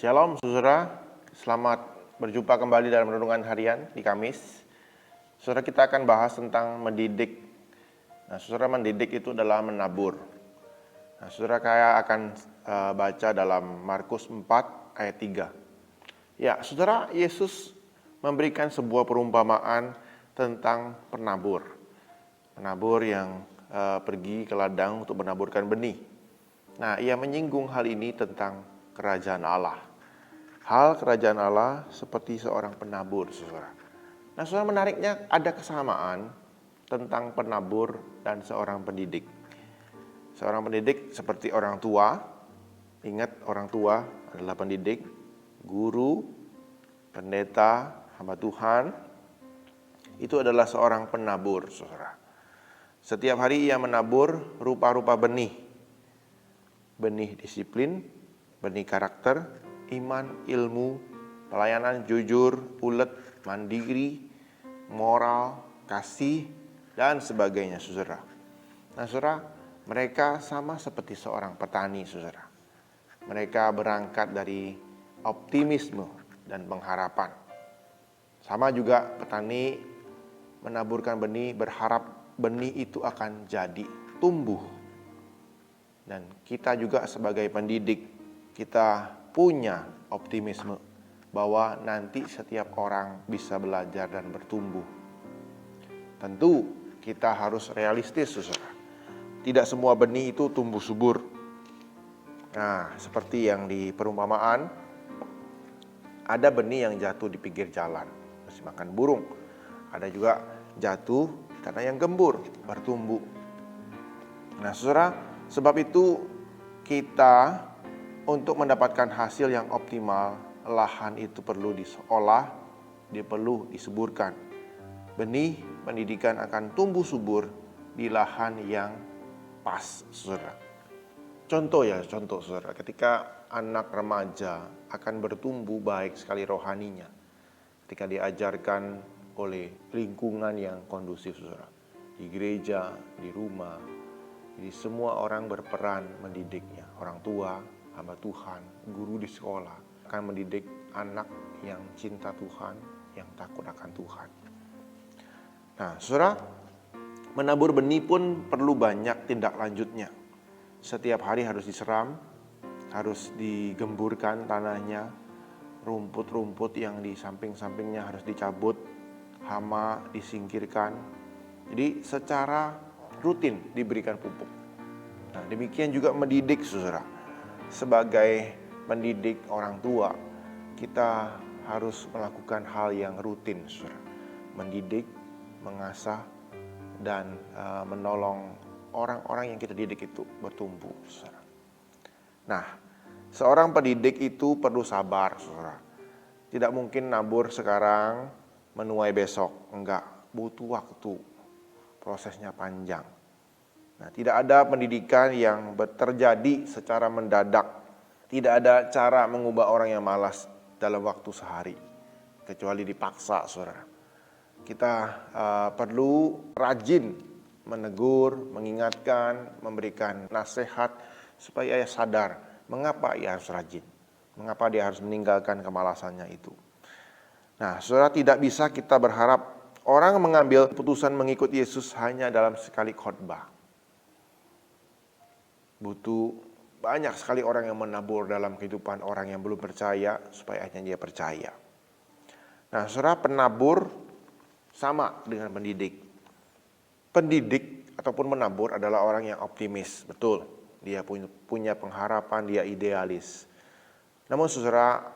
Shalom saudara, selamat berjumpa kembali dalam renungan harian di Kamis. Saudara, kita akan bahas tentang mendidik. Nah, saudara, mendidik itu adalah menabur. Nah, saudara, saya akan baca dalam Markus 4 ayat 3. Ya, saudara, Yesus memberikan sebuah perumpamaan tentang penabur. Penabur yang pergi ke ladang untuk menaburkan benih. Nah, ia menyinggung hal ini tentang kerajaan Allah. Hal kerajaan Allah seperti seorang penabur, saudara. Nah, saudara, menariknya ada kesamaan tentang penabur dan seorang pendidik. Seorang pendidik seperti orang tua. Ingat, orang tua adalah pendidik, guru, pendeta, hamba Tuhan. Itu adalah seorang penabur, saudara. Setiap hari ia menabur rupa-rupa benih. Benih disiplin, benih karakter, iman, ilmu, pelayanan jujur, ulet, mandiri, moral, kasih, dan sebagainya, saudara. Nah, saudara, mereka sama seperti seorang petani, saudara. Mereka berangkat dari optimisme dan pengharapan. Sama juga petani menaburkan benih, berharap benih itu akan jadi tumbuh. Dan kita juga sebagai pendidik, kita punya optimisme bahwa nanti setiap orang bisa belajar dan bertumbuh. Tentu kita harus realistis, saudara. Tidak semua benih itu tumbuh subur. Nah, seperti yang di perumpamaan, ada benih yang jatuh di pinggir jalan, masih makan burung. Ada juga jatuh karena yang gembur, bertumbuh. Nah, saudara, sebab itu kita untuk mendapatkan hasil yang optimal, lahan itu perlu diolah, dia perlu disuburkan. Benih pendidikan akan tumbuh subur di lahan yang pas, saudara. Contoh, saudara, ketika anak remaja akan bertumbuh baik sekali rohaninya, ketika diajarkan oleh lingkungan yang kondusif, saudara. Di gereja, di rumah, jadi semua orang berperan mendidiknya. Orang tua, hamba Tuhan, guru di sekolah akan mendidik anak yang cinta Tuhan, yang takut akan Tuhan. Nah, saudara, menabur benih pun perlu banyak tindak lanjutnya. Setiap hari harus diseram, harus digemburkan tanahnya, rumput-rumput yang di samping-sampingnya harus dicabut, hama disingkirkan. Jadi secara rutin diberikan pupuk. Nah, demikian juga mendidik, saudara. Sebagai mendidik orang tua, kita harus melakukan hal yang rutin, saudara. Mendidik, mengasah, dan menolong orang-orang yang kita didik itu bertumbuh, saudara. Nah, seorang pendidik itu perlu sabar, saudara. Tidak mungkin nabur sekarang, menuai besok. Enggak, butuh waktu. Prosesnya panjang. Nah, tidak ada pendidikan yang terjadi secara mendadak. Tidak ada cara mengubah orang yang malas dalam waktu sehari, kecuali dipaksa, saudara. Kita perlu rajin menegur, mengingatkan, memberikan nasihat supaya ia sadar mengapa ia harus rajin, mengapa dia harus meninggalkan kemalasannya itu. Nah, saudara, tidak bisa kita berharap orang mengambil keputusan mengikut Yesus hanya dalam sekali khotbah. Butuh banyak sekali orang yang menabur dalam kehidupan orang yang belum percaya supaya akhirnya dia percaya. Nah, saudara, penabur sama dengan pendidik. Pendidik ataupun menabur adalah orang yang optimis, betul. Dia punya pengharapan, dia idealis. Namun, saudara,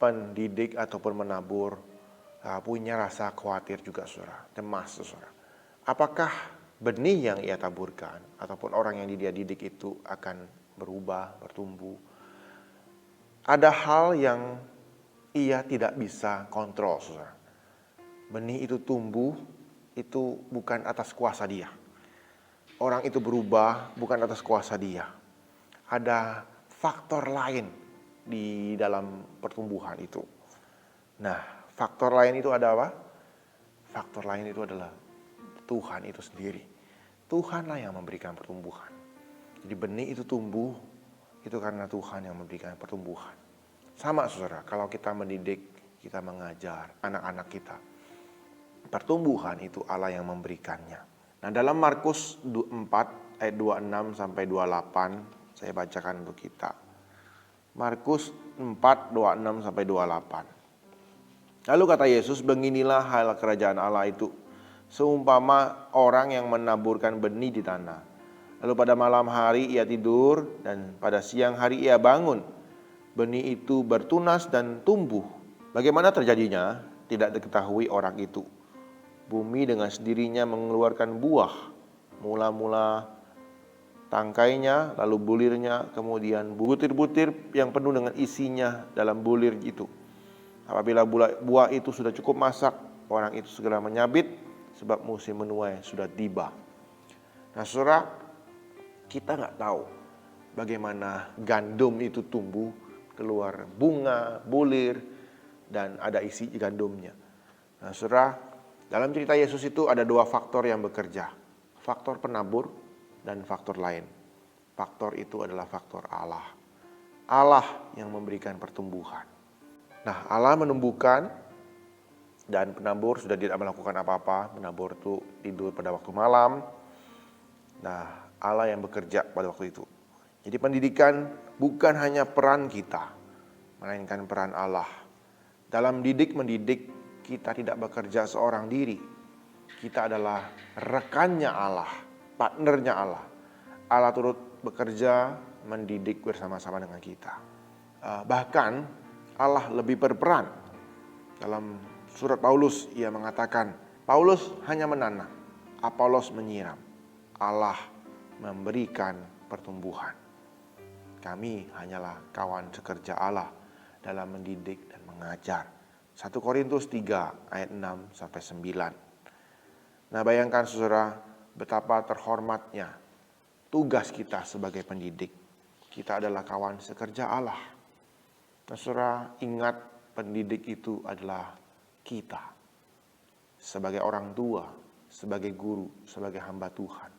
pendidik ataupun menabur punya rasa khawatir juga, saudara, cemas, saudara. Apakah benih yang ia taburkan ataupun orang yang dia didik itu akan berubah, bertumbuh? Ada hal yang ia tidak bisa kontrol, saudara. Benih itu tumbuh, itu bukan atas kuasa dia. Orang itu berubah bukan atas kuasa dia. Ada faktor lain di dalam pertumbuhan itu. Nah, faktor lain itu ada apa? Faktor lain itu adalah Tuhan itu sendiri. Tuhanlah yang memberikan pertumbuhan. Jadi benih itu tumbuh, itu karena Tuhan yang memberikan pertumbuhan. Sama saudara, kalau kita mendidik, kita mengajar anak-anak kita, pertumbuhan itu Allah yang memberikannya. Nah, dalam Markus 4 ayat 26 sampai 28 saya bacakan untuk kita. Markus 4, 26 sampai 28. Lalu kata Yesus, beginilah hal kerajaan Allah itu, seumpama orang yang menaburkan benih di tanah. Lalu pada malam hari ia tidur, dan pada siang hari ia bangun. Benih itu bertunas dan tumbuh. Bagaimana terjadinya? Tidak diketahui orang itu. Bumi dengan sendirinya mengeluarkan buah, mula-mula tangkainya, lalu bulirnya, kemudian butir-butir yang penuh dengan isinya dalam bulir itu. Apabila buah itu sudah cukup masak, orang itu segera menyabit, sebab musim menuai sudah tiba. Nah saudara, kita nggak tahu bagaimana gandum itu tumbuh, keluar bunga, bulir, dan ada isi gandumnya. Nah saudara, dalam cerita Yesus itu ada dua faktor yang bekerja. Faktor penabur dan faktor lain. Faktor itu adalah faktor Allah. Allah yang memberikan pertumbuhan. Nah, Allah menumbuhkan dan penabur sudah tidak melakukan apa-apa. Penabur itu tidur pada waktu malam. Nah, Allah yang bekerja pada waktu itu. Jadi pendidikan bukan hanya peran kita, melainkan peran Allah. Dalam mendidik, kita tidak bekerja seorang diri. Kita adalah rekannya Allah, partnernya Allah. Allah turut bekerja mendidik bersama-sama dengan kita. Bahkan Allah lebih berperan. Dalam surat Paulus ia mengatakan, Paulus hanya menanam, Apolos menyiram. Allah memberikan pertumbuhan. Kami hanyalah kawan sekerja Allah dalam mendidik dan mengajar. 1 Korintus 3 ayat 6 sampai 9. Nah, bayangkan saudara betapa terhormatnya tugas kita sebagai pendidik. Kita adalah kawan sekerja Allah. Nah, saudara ingat pendidik itu adalah kita. Sebagai orang tua, sebagai guru, sebagai hamba Tuhan.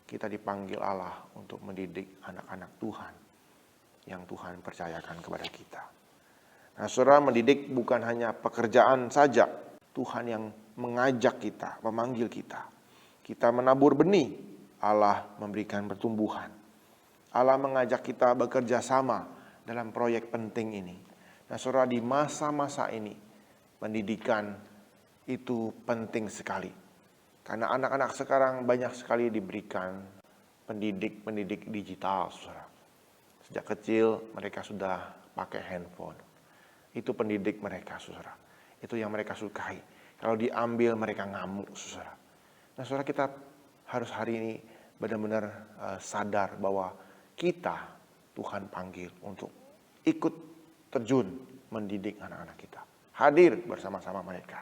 Kita dipanggil Allah untuk mendidik anak-anak Tuhan yang Tuhan percayakan kepada kita. Nah, saudara, mendidik bukan hanya pekerjaan saja. Tuhan yang mengajak kita, memanggil kita. Kita menabur benih, Allah memberikan pertumbuhan. Allah mengajak kita bekerja sama dalam proyek penting ini. Nah, saudara, di masa-masa ini, pendidikan itu penting sekali. Karena anak-anak sekarang banyak sekali diberikan pendidik digital, saudara. Sejak kecil mereka sudah pakai handphone. Itu pendidik mereka, saudara. Itu yang mereka sukai. Kalau diambil mereka ngamuk, saudara. Nah, saudara, kita harus hari ini benar-benar sadar bahwa kita Tuhan panggil untuk ikut terjun mendidik anak-anak kita. Hadir bersama-sama mereka.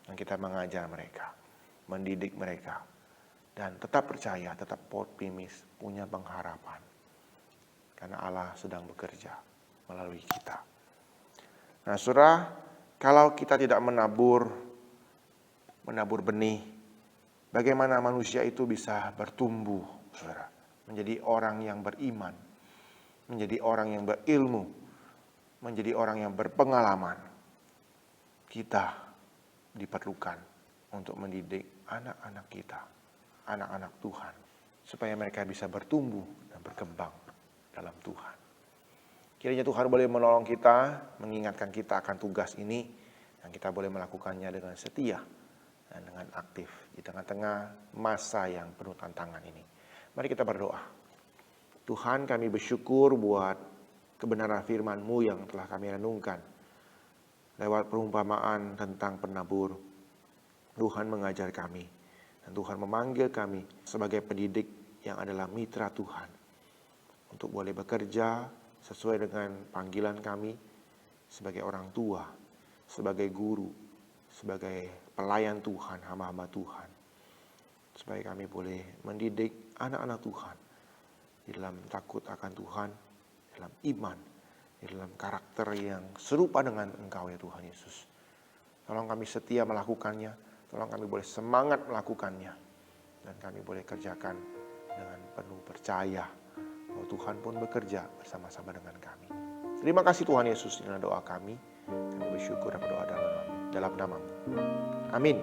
Dan kita mengajar mereka, mendidik mereka. Dan tetap percaya, tetap optimis, punya pengharapan. Karena Allah sedang bekerja melalui kita. Nah, saudara, kalau kita tidak menabur benih, bagaimana manusia itu bisa bertumbuh, saudara? Menjadi orang yang beriman, menjadi orang yang berilmu, menjadi orang yang berpengalaman. Kita diperlukan untuk mendidik anak-anak kita, anak-anak Tuhan, supaya mereka bisa bertumbuh dan berkembang dalam Tuhan. Kiranya Tuhan boleh menolong kita, mengingatkan kita akan tugas ini, dan kita boleh melakukannya dengan setia dan dengan aktif di tengah-tengah masa yang penuh tantangan ini. Mari kita berdoa. Tuhan, kami bersyukur buat kebenaran firman-Mu yang telah kami renungkan. Lewat perumpamaan tentang penabur, Tuhan mengajar kami. Dan Tuhan memanggil kami sebagai pendidik yang adalah mitra Tuhan. Untuk boleh bekerja sesuai dengan panggilan kami sebagai orang tua, sebagai guru, sebagai pelayan Tuhan, hamba-hamba Tuhan. Supaya kami boleh mendidik anak-anak Tuhan di dalam takut akan Tuhan, dalam iman, di dalam karakter yang serupa dengan Engkau ya Tuhan Yesus. Tolong kami setia melakukannya, tolong kami boleh semangat melakukannya, dan kami boleh kerjakan dengan penuh percaya bahwa Tuhan pun bekerja bersama-sama dengan kami. Terima kasih Tuhan Yesus, inilah doa kami. Kami bersyukur dan berdoa dalam nama-Mu. Amin.